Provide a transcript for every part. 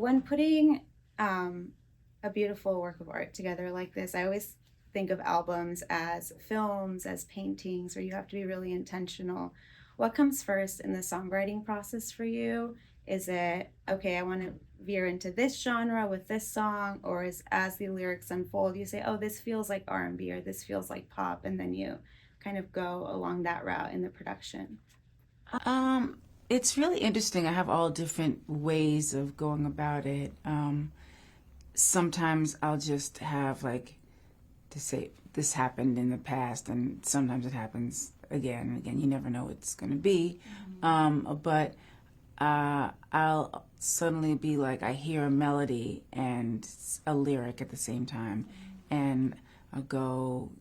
when putting a beautiful work of art together like this, I always think of albums as films, as paintings, where you have to be really intentional. What comes first in the songwriting process for you? Is it, okay, I want to veer into this genre with this song, or is as the lyrics unfold, you say, oh, this feels like R&B or this feels like pop, and then you kind of go along that route in the production? Um, it's really interesting. I have all different ways of going about it. Sometimes I'll just have like to say this happened in the past, and sometimes it happens again and again. You never know what it's going to be. But I'll suddenly be like, I hear a melody and a lyric at the same time, and I'll go,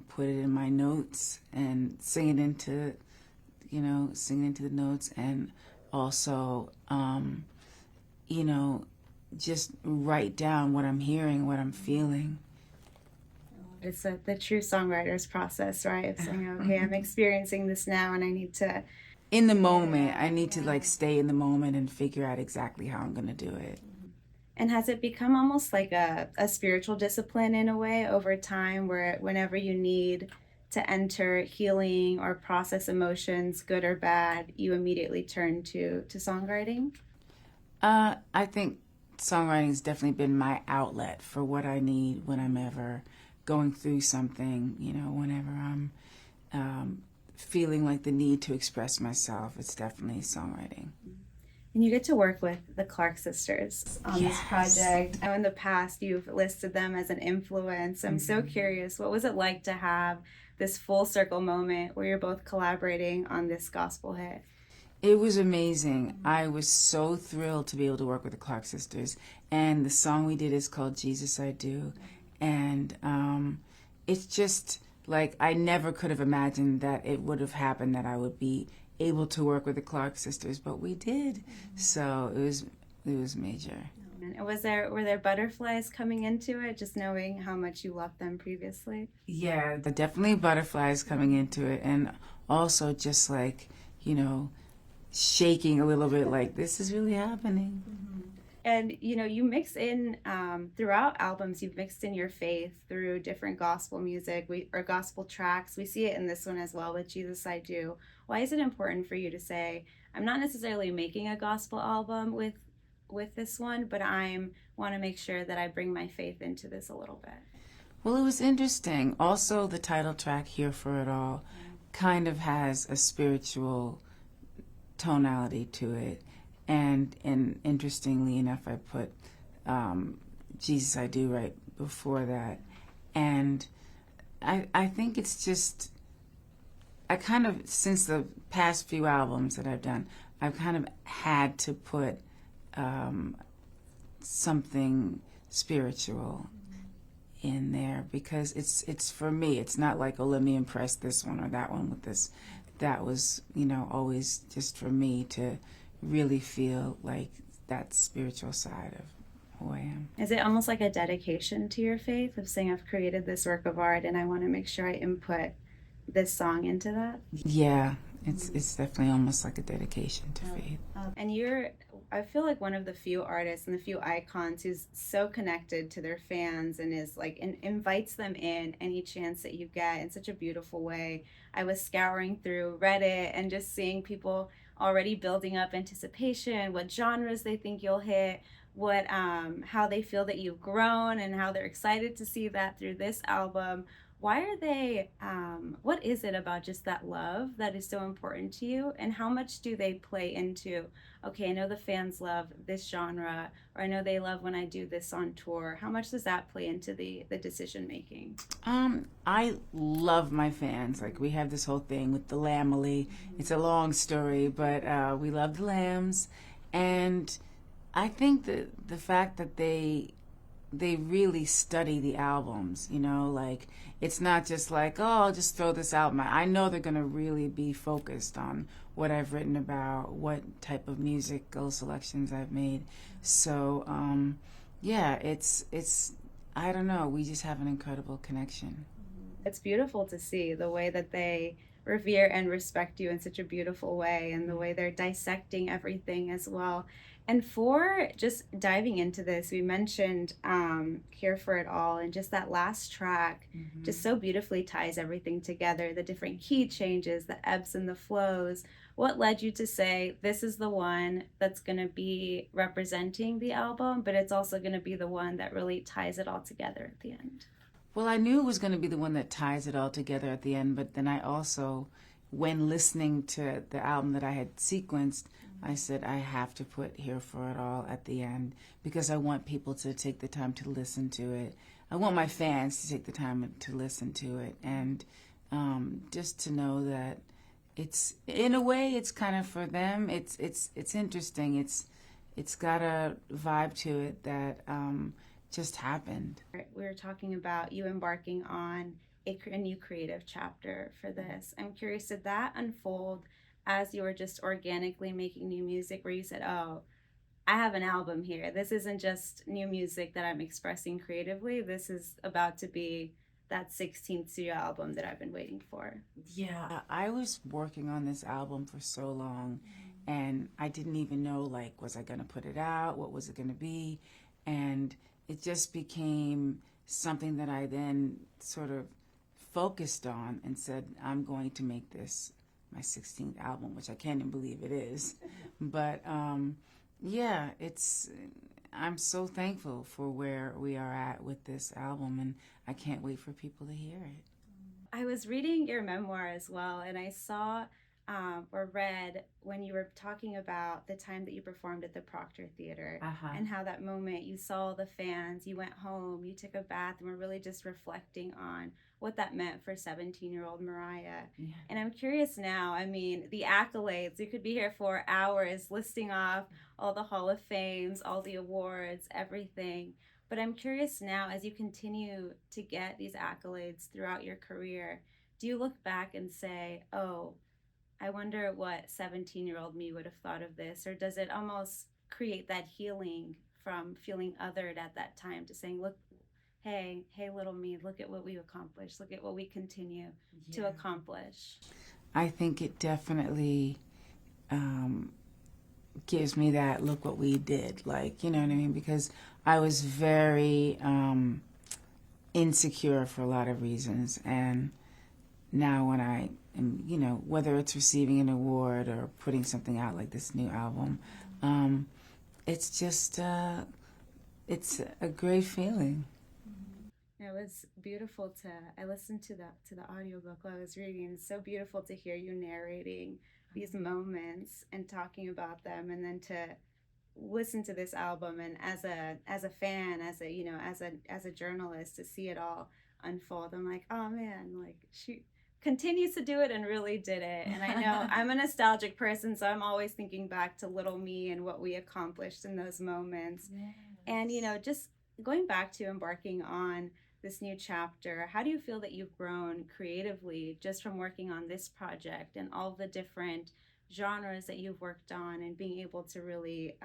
put it in my notes and sing it into the notes, and also, you know, just write down what I'm hearing, what I'm feeling. It's the true songwriter's process, right? Of saying, okay, I'm experiencing this now and I need to In the get it moment, I out. need to Yeah. like stay in the moment and figure out exactly how I'm going to do it. And has it become almost like a spiritual discipline in a way over time, where whenever you need to enter healing or process emotions, good or bad, you immediately turn to songwriting? I think songwriting has definitely been my outlet for what I need when I'm ever going through something, whenever I'm feeling like the need to express myself. It's definitely songwriting. And you get to work with the Clark sisters on this Yes. project. I know in the past you've listed them as an influence. I'm so curious, what was it like to have this full circle moment where you're both collaborating on this gospel hit? It was amazing. I was so thrilled to be able to work with the Clark sisters. And the song we did is called Jesus I Do. And it's just like I never could have imagined that it would have happened, that I would be able to work with the Clark sisters, but we did. So it was major. And were there butterflies coming into it, just knowing how much you loved them previously? Yeah, the definitely butterflies coming into it, and also just like, you know, shaking a little bit like this is really happening. And you mix in throughout albums, you've mixed in your faith through different gospel music, or gospel tracks. We see it in this one as well with Jesus I Do. Why is it important for you to say, I'm not necessarily making a gospel album with this one, but I'm want to make sure that I bring my faith into this a little bit? Well, it was interesting. Also, the title track, Here for It All, kind of has a spiritual tonality to it. And interestingly enough, I put Jesus I Do right before that. And I think it's just, I kind of, since the past few albums that I've done, I've kind of had to put um, something spiritual in there, because it's for me. It's not like, oh, let me impress this one or that one with this. That was, always just for me to really feel like that spiritual side of who I am. Is it almost like a dedication to your faith, of saying, I've created this work of art and I want to make sure I input this song into that? Yeah, it's definitely almost like a dedication to faith. And you're, I feel like one of the few artists and the few icons who's so connected to their fans, and is like, and invites them in any chance that you get in such a beautiful way. I was scouring through Reddit and just seeing people already building up anticipation, what genres they think you'll hit, what how they feel that you've grown, and how they're excited to see that through this album. Why are they, what is it about just that love that is so important to you, and how much do they play into, okay, I know the fans love this genre, or I know they love when I do this on tour? How much does that play into the decision making? I love my fans. Like, we have this whole thing with the Lamely. It's a long story, but we love the Lambs. And I think that the fact that they really study the albums, like, it's not just like, oh, I'll just throw this album out. I know they're going to really be focused on what I've written about, what type of musical selections I've made. So yeah, it's I don't know, we just have an incredible connection. It's beautiful to see the way that they revere and respect you in such a beautiful way, and the way they're dissecting everything as well. And for just diving into this, we mentioned Here for It All, and just that last track just so beautifully ties everything together, the different key changes, the ebbs and the flows. What led you to say, this is the one that's going to be representing the album, but it's also going to be the one that really ties it all together at the end? Well, I knew it was going to be the one that ties it all together at the end, but then I also, when listening to the album that I had sequenced, I said I have to put Here for It All at the end because I want people to take the time to listen to it. I want my fans to take the time to listen to it, and just to know that it's, in a way, it's kind of for them. It's interesting. It's got a vibe to it that just happened. We were talking about you embarking on a new creative chapter for this. I'm curious, did that unfold as you were just organically making new music, where you said, oh, I have an album here. This isn't just new music that I'm expressing creatively. This is about to be that 16th studio album that I've been waiting for. Yeah, I was working on this album for so long, and I didn't even know, like, was I going to put it out? What was it going to be? And it just became something that I then sort of focused on and said, I'm going to make this my 16th album, which I can't even believe it is. But yeah, I'm so thankful for where we are at with this album, and I can't wait for people to hear it. I was reading your memoir as well, and I saw or read when you were talking about the time that you performed at the Proctor Theater, and how that moment you saw the fans, you went home, you took a bath, and were really just reflecting on what that meant for 17-year-old Mariah. Yeah. And I'm curious now, I mean, the accolades, you could be here for hours listing off all the Hall of Fames, all the awards, everything. But I'm curious now, as you continue to get these accolades throughout your career, do you look back and say, oh, I wonder what 17-year-old me would have thought of this? Or does it almost create that healing from feeling othered at that time to saying, look, hey, little me, look at what we've accomplished. Look at what we continue to accomplish. I think it definitely gives me that, look what we did. Like, you know what I mean? Because I was very insecure for a lot of reasons. And now when I am, you know, whether it's receiving an award or putting something out like this new album, it's just, it's a great feeling. It was beautiful I listened to the audiobook while I was reading. It's so beautiful to hear you narrating these moments and talking about them, and then to listen to this album, and as a fan, as a, you know, as a journalist, to see it all unfold. I'm like, oh man, like she continues to do it and really did it. And I know I'm a nostalgic person, so I'm always thinking back to little me and what we accomplished in those moments. Yes. And, you know, just going back to embarking on this new chapter, how do you feel that you've grown creatively just from working on this project and all the different genres that you've worked on, and being able to really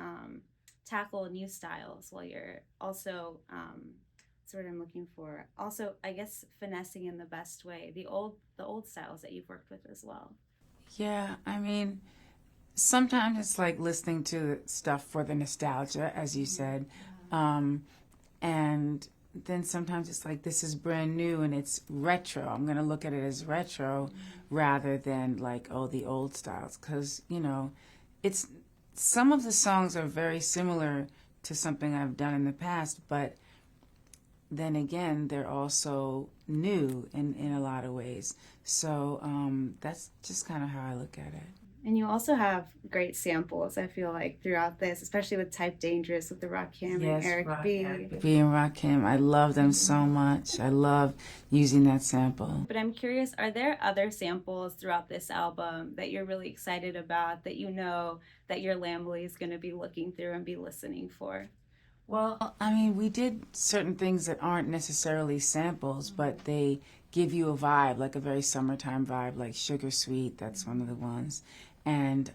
tackle new styles while you're also that's what I'm looking for, also, I guess, finessing in the best way the old styles that you've worked with as well? Yeah, I mean, sometimes it's like listening to stuff for the nostalgia, as you said, and then sometimes it's like, this is brand new and it's retro. I'm going to look at it as retro rather than like, oh, the old styles. Because, you know, it's, some of the songs are very similar to something I've done in the past, but then again, they're also new in a lot of ways. So that's just kind of how I look at it. And you also have great samples, I feel like, throughout this, especially with Type Dangerous with the Rakim and Eric B. B and Rakim, I love them so much. I love using that sample. But I'm curious, are there other samples throughout this album that you're really excited about, that you know that your Lambley is going to be looking through and be listening for? Well, I mean, we did certain things that aren't necessarily samples, but they give you a vibe, like a very summertime vibe, like Sugar Sweet, that's one of the ones. And,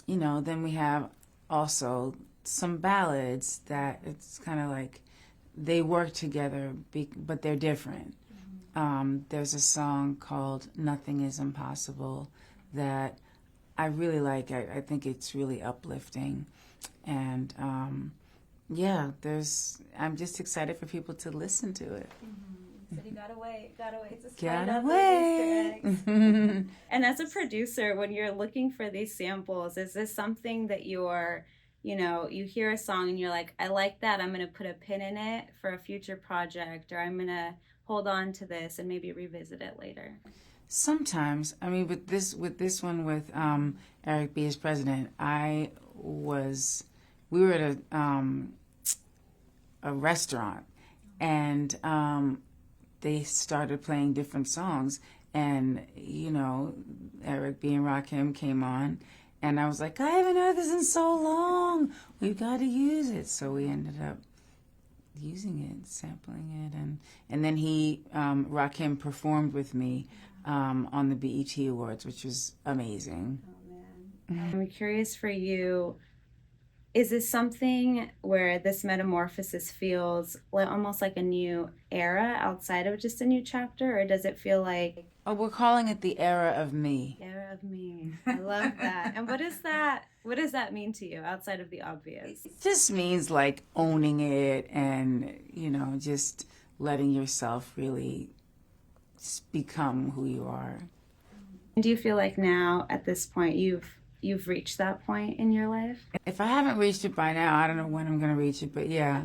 you know, then we have also some ballads that it's kind of like they work together, but they're different. There's a song called Nothing is Impossible that I really like it. I think it's really uplifting. And yeah, I'm just excited for people to listen to it. So you gotta wait to Gotta find out wait. those Easter eggs. And as a producer, when you're looking for these samples, is this something that you hear a song and you're like, I like that, I'm gonna put a pin in it for a future project, or I'm gonna hold on to this and maybe revisit it later? Sometimes, I mean, with this one with Eric B as president, we were at a restaurant, and they started playing different songs, and Eric B and Rakim came on, and I was like, I haven't heard this in so long. We've got to use it. So we ended up using it, sampling it, and then Rakim performed with me on the BET Awards, which was amazing. Oh man, I'm curious for you. Is this something where this metamorphosis feels almost like a new era outside of just a new chapter, or does it feel like... Oh, we're calling it the era of me. Era of me. I love that. And what does that mean to you outside of the obvious? It just means like owning it and, just letting yourself really become who you are. Do you feel like now at this point you've reached that point in your life? If I haven't reached it by now, I don't know when I'm going to reach it, but yeah.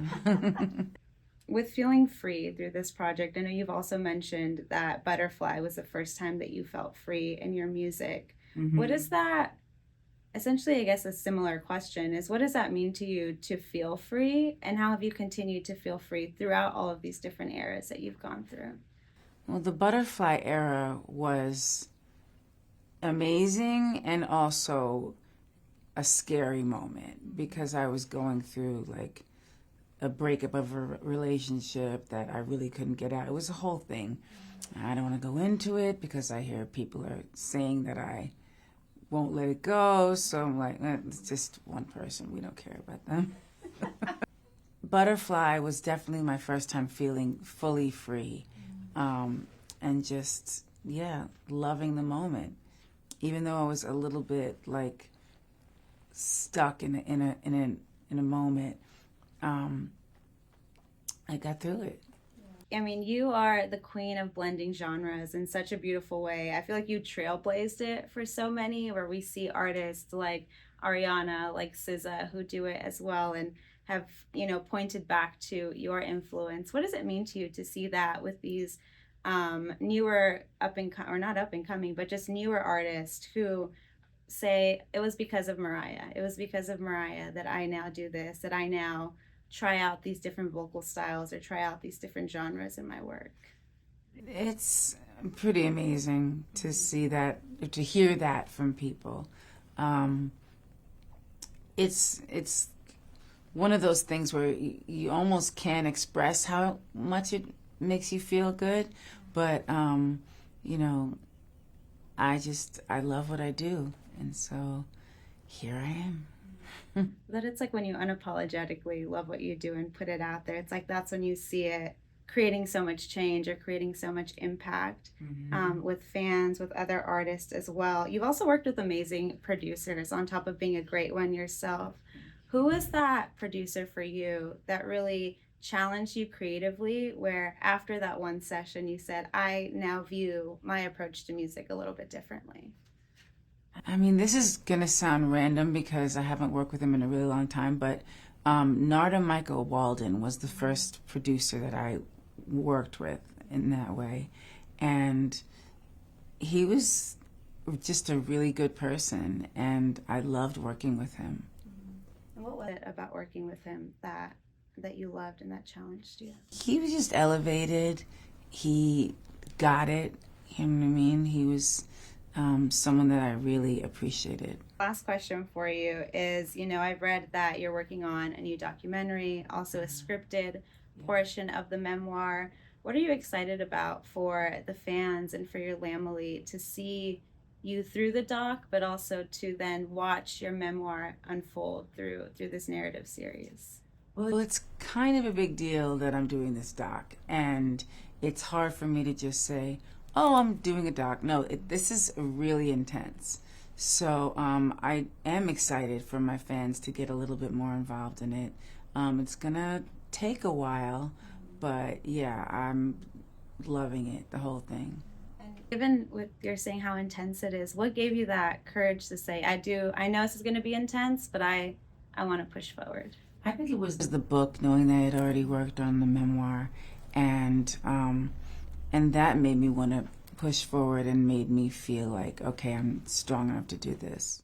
With feeling free through this project, I know you've also mentioned that Butterfly was the first time that you felt free in your music. Mm-hmm. What is that? Essentially, I guess a similar question is, what does that mean to you to feel free, and how have you continued to feel free throughout all of these different eras that you've gone through? Well, the Butterfly era was amazing and also a scary moment because I was going through like a breakup of a relationship that I really couldn't get out. It was a whole thing. I don't want to go into it because I hear people are saying that I won't let it go. So I'm like, it's just one person. We don't care about them. Butterfly was definitely my first time feeling fully free. And just, loving the moment. Even though I was a little bit like stuck in a moment, I got through it. I mean, you are the queen of blending genres in such a beautiful way. I feel like you trailblazed it for so many, where we see artists like Ariana, like SZA, who do it as well and have, pointed back to your influence. What does it mean to you to see that with these newer not up and coming, but just newer artists who say, it was because of Mariah. It was because of Mariah that I now do this, that I now try out these different vocal styles or try out these different genres in my work. It's pretty amazing to see that, to hear that from people. It's one of those things where you almost can't express how much it makes you feel good, but I love what I do, and so here I am. That it's like when you unapologetically love what you do and put it out there, it's like that's when you see it creating so much change or creating so much impact, with fans, with other artists as well. You've also worked with amazing producers on top of being a great one yourself. Who was that producer for you that really challenged you creatively, where after that one session you said, I now view my approach to music a little bit differently? I mean, this is going to sound random because I haven't worked with him in a really long time, but Narda Michael Walden was the first producer that I worked with in that way. And he was just a really good person, and I loved working with him. And what was it about working with him that you loved and that challenged you? He was just elevated. He got it. You know what I mean? He was someone that I really appreciated. Last question for you is, I've read that you're working on a new documentary, also a scripted portion of the memoir. What are you excited about for the fans and for your family to see you through the doc, but also to then watch your memoir unfold through this narrative series? Well, it's kind of a big deal that I'm doing this doc, and it's hard for me to just say, oh, I'm doing a doc. No, this is really intense. So I am excited for my fans to get a little bit more involved in it. It's gonna take a while, but yeah, I'm loving it, the whole thing. And given what you're saying how intense it is, what gave you that courage to say, I know this is going to be intense, but I want to push forward? I think it was the book, knowing that I had already worked on the memoir, and that made me want to push forward and made me feel like, okay, I'm strong enough to do this.